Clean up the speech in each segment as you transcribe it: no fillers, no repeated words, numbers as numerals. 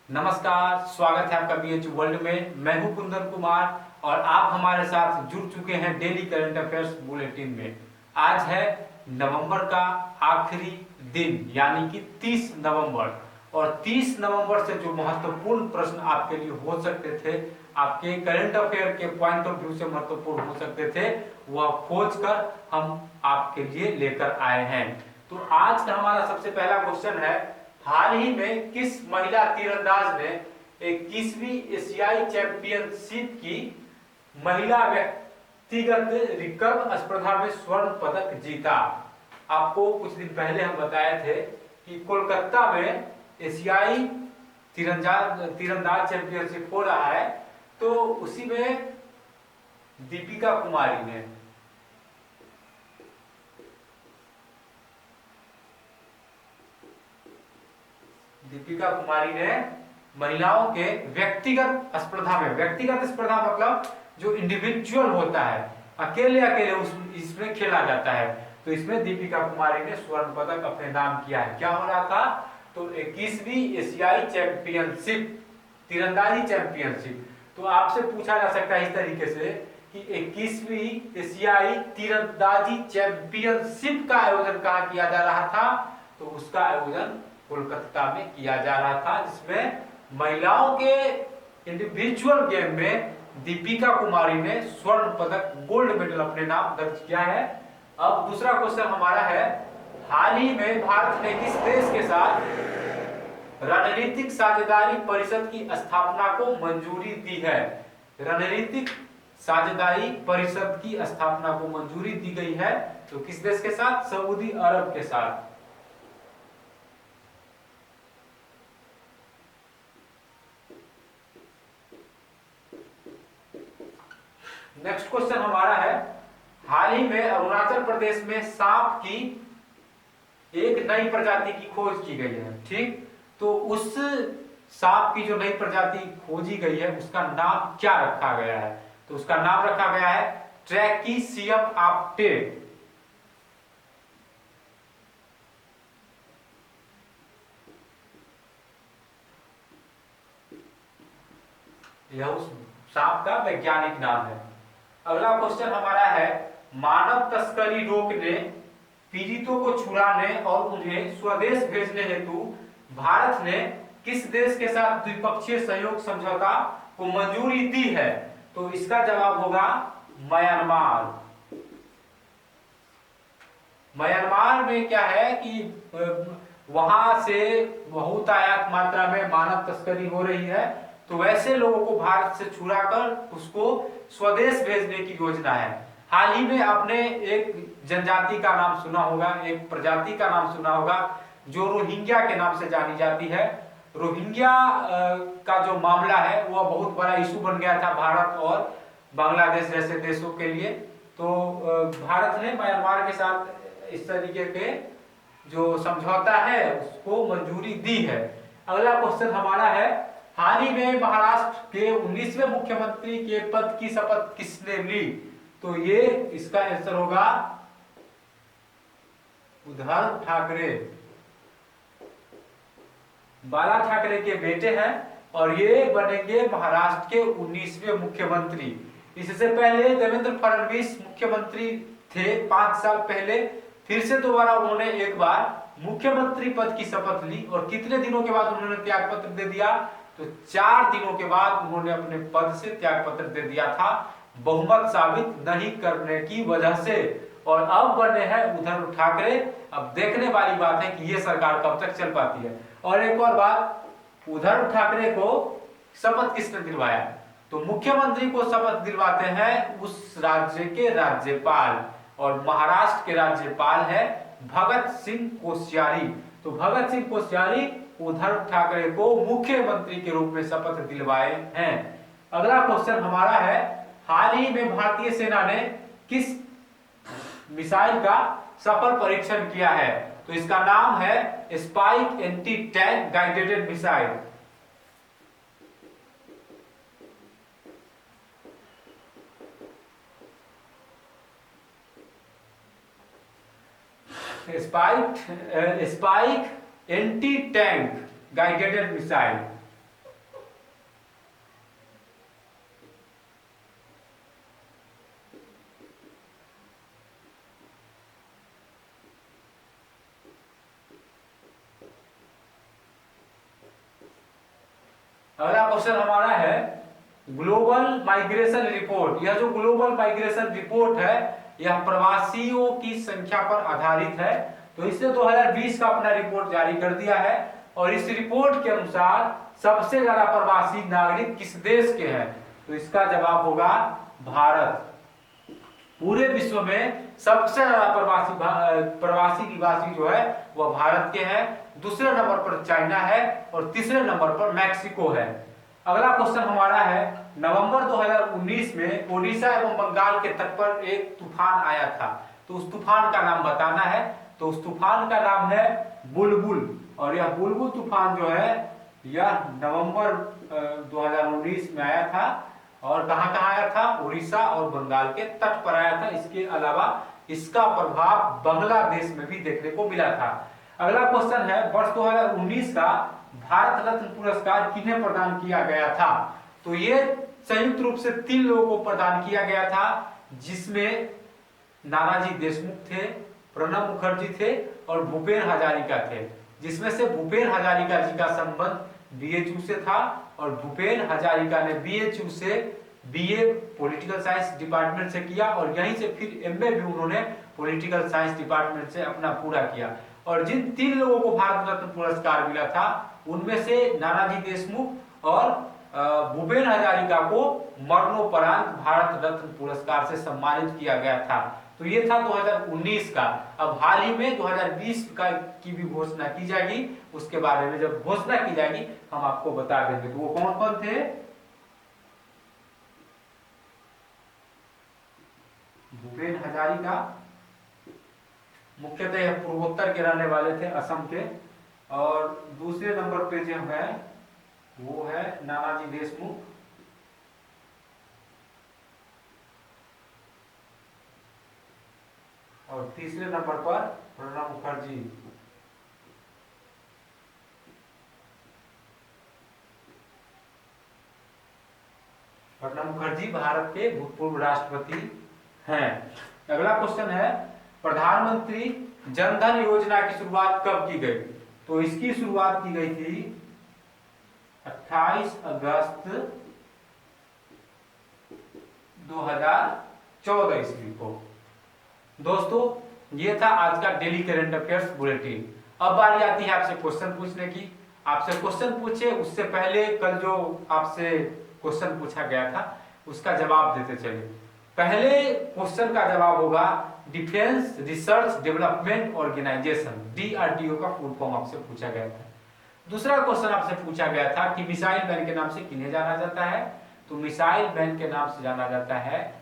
नमस्कार, स्वागत है आपका बीएच वर्ल्ड में। मैं हूं कुंदन कुमार और आप हमारे साथ जुड़ चुके हैं डेली करंट अफेयर्स बुलेटिन में। आज है नवंबर का आखिरी दिन यानी कि 30 नवंबर, और 30 नवंबर से जो महत्वपूर्ण प्रश्न आपके लिए हो सकते थे, आपके करंट अफेयर के पॉइंट ऑफ व्यू से महत्वपूर्ण हो सकते थे, वह खोज कर हम आपके लिए लेकर आए हैं। तो आज का हमारा सबसे पहला क्वेश्चन है, हाल ही में किस महिला तीरंदाज ने 21वीं एशियाई चैंपियनशिप की महिला व्यक्तिगत रिकर्व स्पर्धा में स्वर्ण पदक जीता? आपको कुछ दिन पहले हम बताए थे कि कोलकाता में एशियाई तीरंदाज चैंपियनशिप हो रहा है, तो उसी में दीपिका कुमारी ने महिलाओं के व्यक्तिगत स्पर्धा में, व्यक्तिगत स्पर्धा मतलब जो इंडिविजुअल होता है, अकेले अकेले इसमें खेला जाता है, तो इसमें दीपिका कुमारी ने स्वर्ण पदक अपने नाम किया है। क्या हो रहा था? तो 21वीं एशियाई चैंपियनशिप, तीरंदाजी चैंपियनशिप। तो आपसे पूछा जा सकता है इस तरीके से कि 21वीं एशियाई तीरंदाजी चैंपियनशिप का आयोजन कहाँ किया जा रहा था? तो उसका आयोजन कोलकाता में किया जा रहा था, जिसमें महिलाओं के इंडिविजुअल गेम में दीपिका कुमारी ने स्वर्ण पदक, गोल्ड मेडल अपने नाम दर्ज किया है। अब दूसरा क्वेश्चन हमारा है, हाल ही में भारत ने किस देश के साथ रणनीतिक साझेदारी परिषद की स्थापना को मंजूरी दी है? रणनीतिक साझेदारी परिषद की स्थापना को मंजूरी दी गई है, तो किस देश के साथ? सऊदी अरब के साथ। नेक्स्ट क्वेश्चन हमारा है, हाल ही में अरुणाचल प्रदेश में सांप की एक नई प्रजाति की खोज की गई है, ठीक? तो उस सांप की जो नई प्रजाति खोजी गई है, उसका नाम क्या रखा गया है? तो उसका नाम रखा गया है ट्रैकिसियम आप्टे। यह उस सांप का वैज्ञानिक नाम है। अगला क्वेश्चन हमारा है, मानव तस्करी रोकने, पीड़ितों को छुड़ाने और उन्हें स्वदेश भेजने हेतु भारत ने किस देश के साथ द्विपक्षीय सहयोग समझौता को मंजूरी दी है? तो इसका जवाब होगा म्यांमार। म्यांमार में क्या है कि वहां से बहुतायत मात्रा में मानव तस्करी हो रही है, तो वैसे लोगों को भारत से छुड़ाकर उसको स्वदेश भेजने की योजना है। हाल ही में आपने एक जनजाति का नाम सुना होगा, एक प्रजाति का नाम सुना होगा, जो रोहिंग्या के नाम से जानी जाती है। रोहिंग्या का जो मामला है वह बहुत बड़ा इशू बन गया था भारत और बांग्लादेश जैसे देशों के लिए। तो भारत ने म्यांमार के साथ इस तरीके के जो समझौता है उसको मंजूरी दी है। अगला क्वेश्चन हमारा है, हाल ही में महाराष्ट्र के 19वें मुख्यमंत्री के पद की शपथ किसने ली? तो ये इसका आंसर होगा उद्धव ठाकरे। बाला ठाकरे के बेटे हैं और ये बनेंगे महाराष्ट्र के 19वें मुख्यमंत्री। इससे पहले देवेंद्र फडणवीस मुख्यमंत्री थे 5 साल पहले, फिर से दोबारा उन्होंने एक बार मुख्यमंत्री पद की शपथ ली, और कितने दिनों के बाद उन्होंने त्याग पत्र दे दिया? तो 4 दिनों के बाद उन्होंने अपने पद से त्याग पत्र दे दिया था, बहुमत साबित नहीं करने की वजह से। और अब बने हैं उद्धव ठाकरे। अब देखने वाली बात है कि ये सरकार कब तक चल पाती है। और एक और बात, उद्धव ठाकरे को शपथ किसने दिलवाया? तो मुख्यमंत्री को शपथ दिलवाते हैं उस राज्य के राज्यपाल, और महाराष्ट्र के राज्यपाल है भगत सिंह कोश्यारी। तो भगत सिंह कोश्यारी उद्धव ठाकरे को मुख्यमंत्री के रूप में शपथ दिलवाए हैं। अगला क्वेश्चन हमारा है, हाल ही में भारतीय सेना ने किस मिसाइल का सफल परीक्षण किया है? तो इसका नाम है spike anti tank guided missile. Spike anti tank guided missile. अगला क्वेश्चन हमारा है ग्लोबल माइग्रेशन रिपोर्ट। यह जो ग्लोबल माइग्रेशन रिपोर्ट है यह प्रवासियों की संख्या पर आधारित है। तो इसने 2020 का अपना रिपोर्ट जारी कर दिया है और इस रिपोर्ट के अनुसार सबसे ज्यादा प्रवासी नागरिक किस देश के हैं? तो इसका जवाब होगा भारत। पूरे विश्व में सबसे ज्यादा प्रवासी निवासी जो है वह भारत के हैं। दूसरे नंबर पर चाइना है और तीसरे नंबर पर मैक्सिको है। अगला क्वेश्चन हमारा है नवंबर 2019 में ओडिशा एवं बंगाल के तट पर एक तूफान आया था। तो उस तूफान का नाम बताना है। तो उस तूफान का नाम है बुलबुल और यह बुलबुल तूफान जो है यह नवंबर 2019 में आया था और कहां कहां आया था? उड़ीसा और बंगाल के तट पर आया था। इसके अलावा इसका प्रभाव बांग्लादेश में भी देखने को मिला था। अगला क्वेश्चन है वर्ष 2019 का भारत रत्न पुरस्कार किन्हें प्रदान किया गया था? तो ये संयुक्त रूप से 3 लोगों को प्रदान किया गया था, जिसमें नानाजी देशमुख थे, प्रणब मुखर्जी थे और भूपेन हजारिका थे। जिसमें से भूपेन हजारिका जी का संबंध बीएचयू से था और भूपेन हजारिका ने बीएचयू से बीए पॉलिटिकल साइंस डिपार्टमेंट से किया और यहीं से फिर एमए भी उन्होंने पॉलिटिकल साइंस डिपार्टमेंट से अपना पूरा किया। और जिन 3 लोगों को भारत रत्न पुरस्कार मिला था उनमें से नानाजी देशमुख और भूपेन हजारिका को मरणोपरांत भारत रत्न पुरस्कार से सम्मानित किया गया था। तो ये था 2019 का। अब हाल ही में 2020 का की भी घोषणा की जाएगी। उसके बारे में जब घोषणा की जाएगी हम आपको बता देंगे। तो वो कौन कौन थे? भूपेन हजारिका मुख्यतः यह पूर्वोत्तर के रहने वाले थे, असम के। और दूसरे नंबर पे जो है वो है नानाजी देशमुख। और तीसरे नंबर पर प्रणब मुखर्जी। प्रणब मुखर्जी भारत के भूतपूर्व राष्ट्रपति हैं। अगला क्वेश्चन है प्रधानमंत्री जनधन योजना की शुरुआत कब की गई? तो इसकी शुरुआत की गई थी 28 अगस्त 2014 ईस्वी को। दोस्तों ये था आज का डेली करंट अफेयर्स बुलेटिन। अब बारी आती है आपसे क्वेश्चन पूछने की। आपसे क्वेश्चन पूछे उससे पहले कल जो आपसे क्वेश्चन पूछा गया था उसका जवाब देते चले। पहले क्वेश्चन का जवाब होगा defence research development organisation, DRDO का फुल फॉर्म आपसे पूछा गया था। दूसरा क्वेश्चन आपसे पूछा गया था कि मिसाइल मैन के नाम से किन्हें जाना जाता है? तो मिसाइल मैन के नाम से जाना जाता है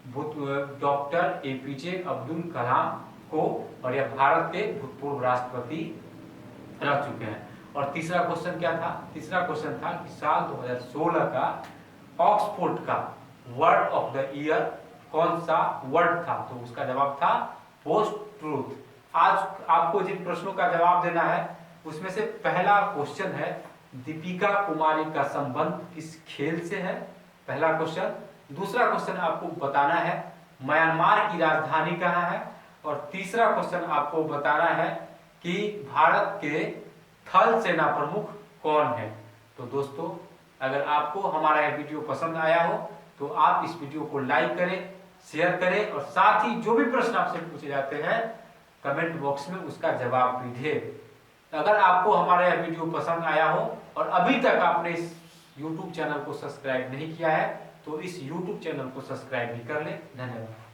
डॉक्टर एपीजे अब्दुल कलाम को और यह भारत के भूतपूर्व राष्ट्रपति रह चुके हैं। और तीसरा क्वेश्चन क्या था? तीसरा क्वेश्चन था कि साल 2016 का ऑक्सफोर्ड का वर्ड ऑफ द ईयर कौन सा वर्ड था? तो उसका जवाब था पोस्ट ट्रूथ। आज आपको जिन प्रश्नों का जवाब देना है उसमें से पहला क्वेश्चन है दीपिका कुमारी का संबंध किस खेल से है? पहला क्वेश्चन। दूसरा क्वेश्चन आपको बताना है म्यांमार की राजधानी कहाँ है? और तीसरा क्वेश्चन आपको बताना है कि भारत के थल सेना प्रमुख कौन है? तो दोस्तों अगर आपको हमारा यह वीडियो पसंद आया हो तो आप इस वीडियो को लाइक करें, शेयर करें और साथ ही जो भी प्रश्न आपसे पूछे जाते हैं कमेंट बॉक्स में उसका जवाब भी दें। अगर आपको हमारा यह वीडियो पसंद आया हो और अभी तक आपने इस YouTube चैनल को सब्सक्राइब नहीं किया है तो इस YouTube चैनल को सब्सक्राइब भी कर लें। धन्यवाद।